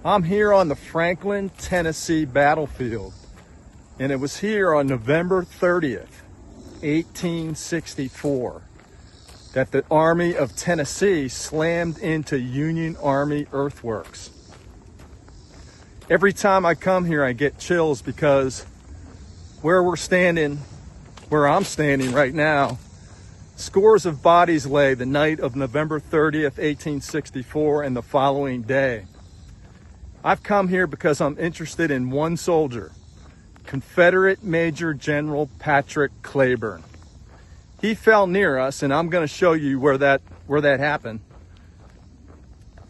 I'm here on the Franklin, Tennessee battlefield, and it was here on November 30th, 1864, that the Army of Tennessee slammed into Union Army earthworks. Every time I come here, I get chills because where I'm standing right now, scores of bodies lay the night of November 30th, 1864, and the following day. I've come here because I'm interested in one soldier, Confederate Major General Patrick Cleburne. He fell near us, and I'm going to show you where that happened.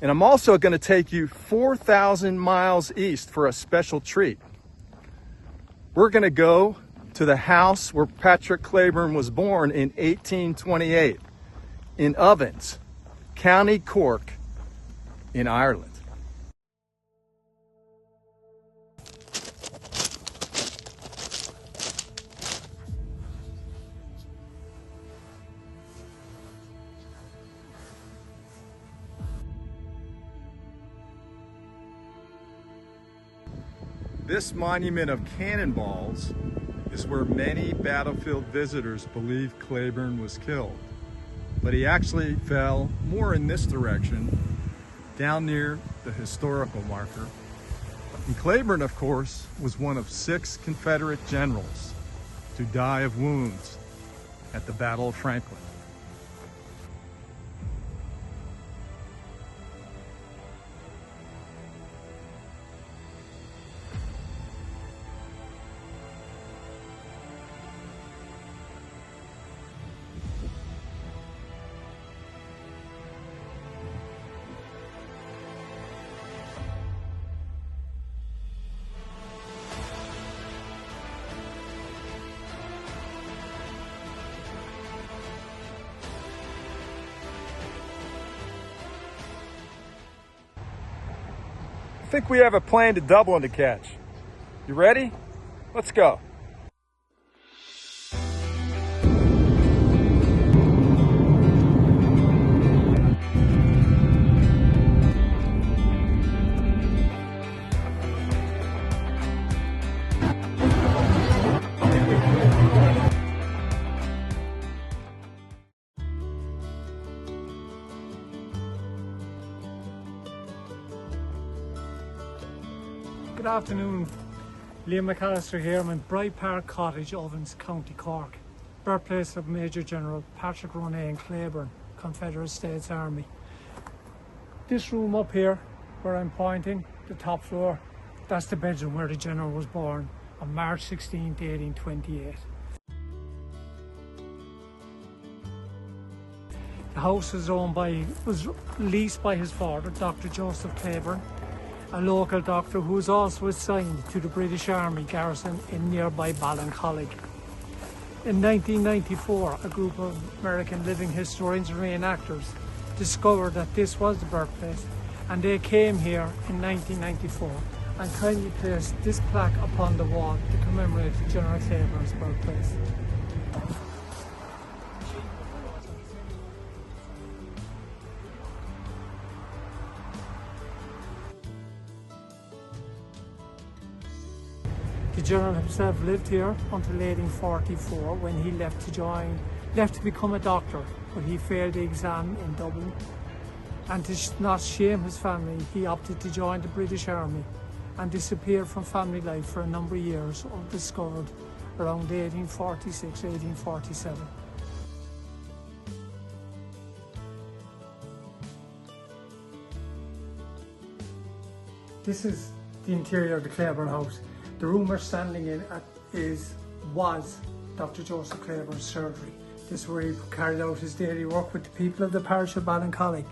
And I'm also going to take you 4,000 miles east for a special treat. We're going to go to the house where Patrick Cleburne was born in 1828 in Ovens, County Cork, in Ireland. This monument of cannonballs is where many battlefield visitors believe Cleburne was killed. But he actually fell more in this direction, down near the historical marker. And Cleburne, of course, was one of 6 Confederate generals to die of wounds at the Battle of Franklin. I think we have a plane to Dublin to catch. You ready? Let's go. Good afternoon, Liam McAllister here. I'm in Bright Park Cottage, Ovens, County Cork, birthplace of Major General Patrick Cleburne, Confederate States Army. This room up here, where I'm pointing, the top floor, that's the bedroom where the General was born on March 16, 1828. The house was leased by his father, Dr. Joseph Cleburne, a local doctor who was also assigned to the British Army garrison in nearby Ballincollig. In 1994, a group of American living historians and reenactors discovered that this was the birthplace, and they came here in 1994 and kindly placed this plaque upon the wall to commemorate General Cleburne's birthplace. The General himself lived here until 1844 when he left to become a doctor, but he failed the exam in Dublin. And to not shame his family, he opted to join the British Army and disappeared from family life for a number of years, undiscovered around 1846-1847. This is the interior of the Cleburne house. The room we're standing in was Dr. Joseph Cleburne's surgery. This is where he carried out his daily work with the people of the parish of Ballincollig.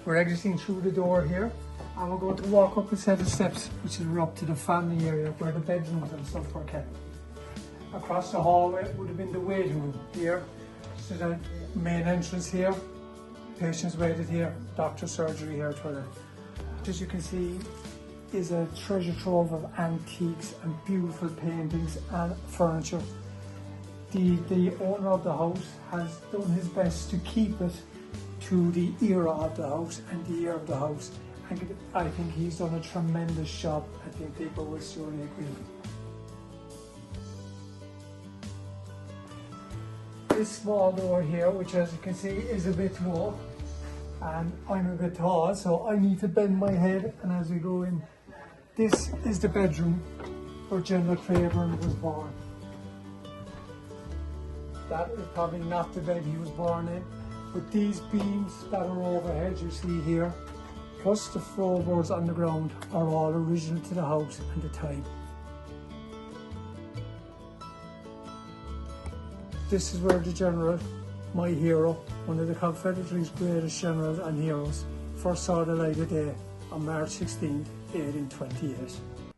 We're exiting through the door here, and we're going to walk up a set of steps which are up to the family area where the bedrooms and stuff were kept. Across the hallway would have been the waiting room here. So the main entrance here, patients waited here, doctor's surgery here, toilet. As you can see, is a treasure trove of antiques and beautiful paintings and furniture. The owner of the house has done his best to keep it to the era of the house and the year of the house, I think he's done a tremendous job. I think people will surely agree. This small door here, which as you can see is a bit low, and I'm a bit tall, so I need to bend my head. And as we go in, this is the bedroom where General Cleburne was born. That is probably not the bed he was born in, but these beams that are overhead you see here, plus the floorboards on the ground, are all original to the house and the time. This is where the general, my hero, one of the Confederate's greatest generals and heroes, first saw the light of day on March 16, 1828.